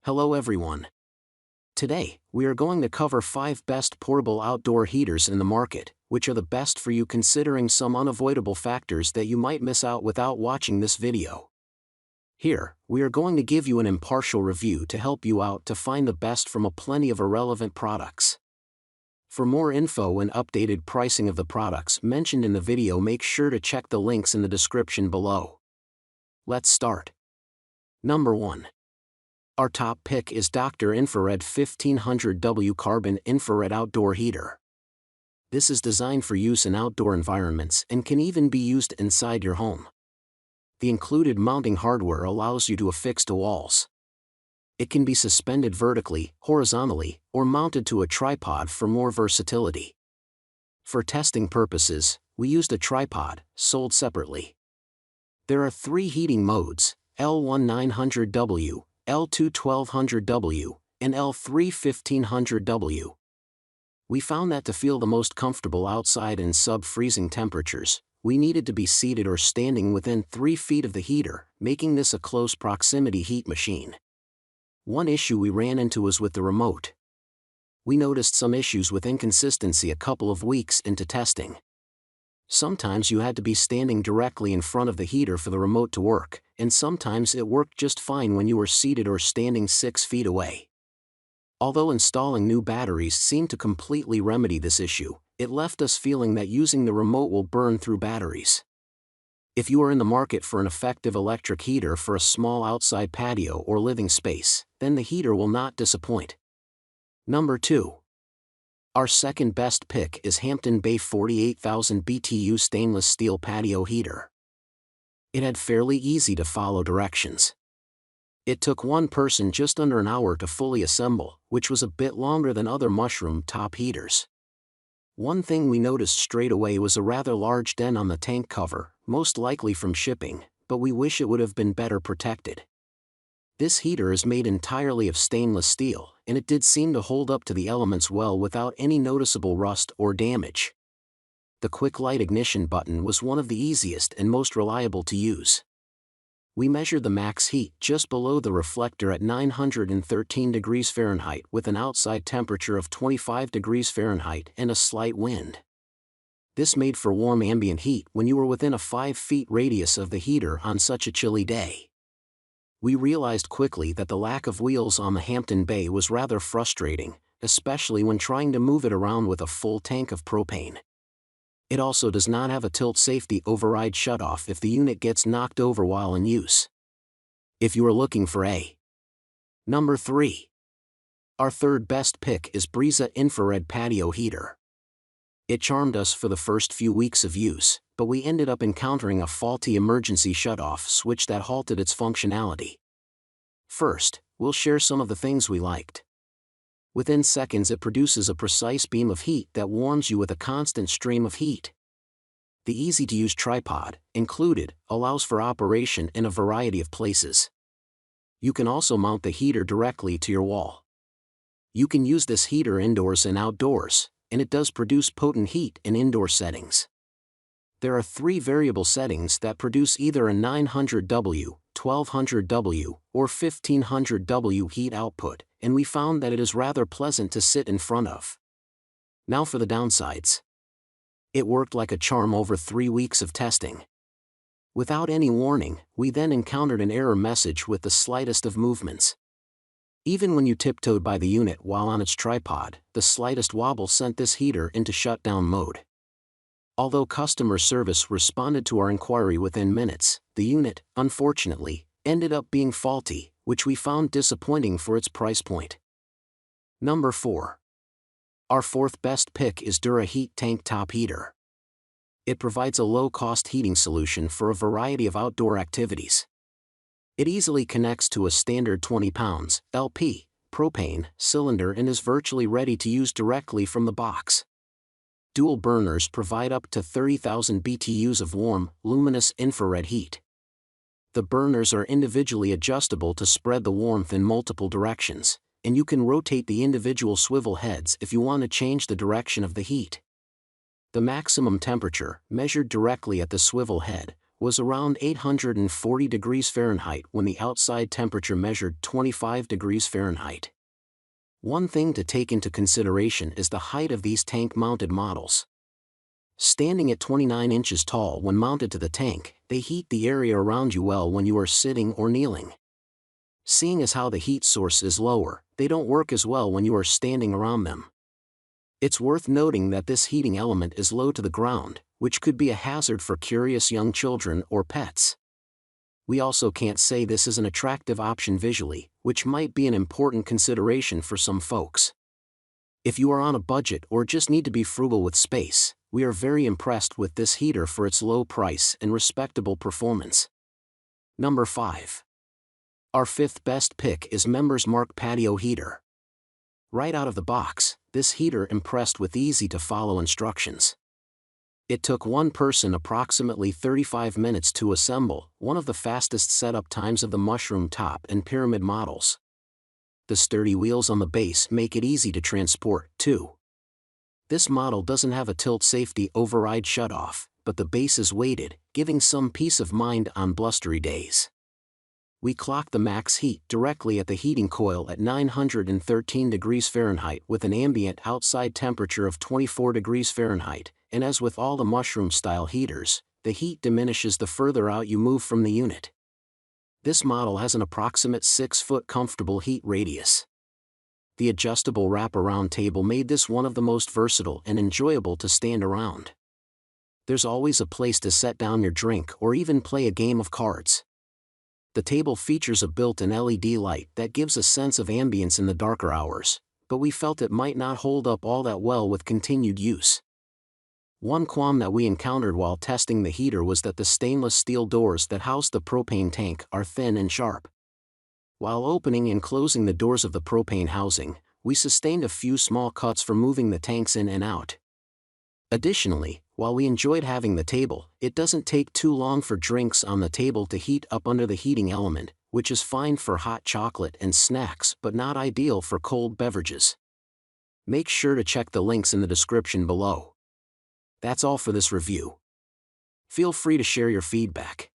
Hello everyone. Today, we are going to cover 5 best portable outdoor heaters in the market, which are the best for you considering some unavoidable factors that you might miss out without watching this video. Here, we are going to give you an impartial review to help you out to find the best from a plenty of irrelevant products. For more info and updated pricing of the products mentioned in the video, make sure to check the links in the description below. Let's start. Number 1. Our top pick is Dr. Infrared 1500W Carbon Infrared Outdoor Heater. This is designed for use in outdoor environments and can even be used inside your home. The included mounting hardware allows you to affix to walls. It can be suspended vertically, horizontally, or mounted to a tripod for more versatility. For testing purposes, we used a tripod, sold separately. There are 3 heating modes, L1900W, L2 1200W, and L3 1500W. We found that to feel the most comfortable outside in sub-freezing temperatures, we needed to be seated or standing within 3 feet of the heater, making this a close proximity heat machine. One issue we ran into was with the remote. We noticed some issues with inconsistency a couple of weeks into testing. Sometimes you had to be standing directly in front of the heater for the remote to work, and sometimes it worked just fine when you were seated or standing 6 feet away. Although installing new batteries seemed to completely remedy this issue, it left us feeling that using the remote will burn through batteries. If you are in the market for an effective electric heater for a small outside patio or living space, then the heater will not disappoint. Number 2. Our second best pick is Hampton Bay 48,000 BTU Stainless Steel Patio Heater. It had fairly easy to follow directions. It took one person just under an hour to fully assemble, which was a bit longer than other mushroom top heaters. One thing we noticed straight away was a rather large dent on the tank cover, most likely from shipping, but we wish it would have been better protected. This heater is made entirely of stainless steel, and it did seem to hold up to the elements well without any noticeable rust or damage. The quick light ignition button was one of the easiest and most reliable to use. We measured the max heat just below the reflector at 913 degrees Fahrenheit with an outside temperature of 25 degrees Fahrenheit and a slight wind. This made for warm ambient heat when you were within a 5 feet radius of the heater on such a chilly day. We realized quickly that the lack of wheels on the Hampton Bay was rather frustrating, especially when trying to move it around with a full tank of propane. It also does not have a tilt safety override shutoff if the unit gets knocked over while in use. If you are looking for a Number 3. Our third best pick is Briza Infrared Patio Heater. It charmed us for the first few weeks of use, but we ended up encountering a faulty emergency shutoff switch that halted its functionality. First, we'll share some of the things we liked. Within seconds it produces a precise beam of heat that warms you with a constant stream of heat. The easy-to-use tripod, included, allows for operation in a variety of places. You can also mount the heater directly to your wall. You can use this heater indoors and outdoors, and it does produce potent heat in indoor settings. There are 3 variable settings that produce either a 900W, 1200W, or 1500W heat output, and we found that it is rather pleasant to sit in front of. Now for the downsides. It worked like a charm over 3 weeks of testing. Without any warning, we then encountered an error message with the slightest of movements. Even when you tiptoed by the unit while on its tripod, the slightest wobble sent this heater into shutdown mode. Although customer service responded to our inquiry within minutes, the unit, unfortunately, ended up being faulty, which we found disappointing for its price point. Number 4. Our fourth best pick is Dura Heat Tank Top Heater. It provides a low-cost heating solution for a variety of outdoor activities. It easily connects to a standard 20 pounds LP propane cylinder and is virtually ready to use directly from the box. Dual burners provide up to 30,000 BTUs of warm, luminous infrared heat. The burners are individually adjustable to spread the warmth in multiple directions, and you can rotate the individual swivel heads if you want to change the direction of the heat. The maximum temperature, measured directly at the swivel head, was around 840 degrees Fahrenheit when the outside temperature measured 25 degrees Fahrenheit. One thing to take into consideration is the height of these tank-mounted models. Standing at 29 inches tall when mounted to the tank, they heat the area around you well when you are sitting or kneeling. Seeing as how the heat source is lower, they don't work as well when you are standing around them. It's worth noting that this heating element is low to the ground, which could be a hazard for curious young children or pets. We also can't say this is an attractive option visually, which might be an important consideration for some folks. If you are on a budget or just need to be frugal with space, we are very impressed with this heater for its low price and respectable performance. Number 5. Our fifth best pick is Members Mark Patio Heater. Right out of the box, this heater impressed with easy-to-follow instructions. It took one person approximately 35 minutes to assemble, one of the fastest setup times of the mushroom top and pyramid models. The sturdy wheels on the base make it easy to transport, too. This model doesn't have a tilt safety override shutoff, but the base is weighted, giving some peace of mind on blustery days. We clock the max heat directly at the heating coil at 913 degrees Fahrenheit with an ambient outside temperature of 24 degrees Fahrenheit, and as with all the mushroom-style heaters, the heat diminishes the further out you move from the unit. This model has an approximate 6-foot comfortable heat radius. The adjustable wraparound table made this one of the most versatile and enjoyable to stand around. There's always a place to set down your drink or even play a game of cards. The table features a built-in LED light that gives a sense of ambience in the darker hours, but we felt it might not hold up all that well with continued use. One qualm that we encountered while testing the heater was that the stainless steel doors that house the propane tank are thin and sharp. While opening and closing the doors of the propane housing, we sustained a few small cuts for moving the tanks in and out. Additionally, while we enjoyed having the table, it doesn't take too long for drinks on the table to heat up under the heating element, which is fine for hot chocolate and snacks but not ideal for cold beverages. Make sure to check the links in the description below. That's all for this review. Feel free to share your feedback.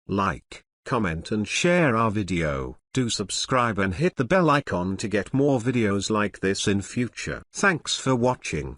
Like, comment and share our video. Do subscribe and hit the bell icon to get more videos like this in future. Thanks for watching.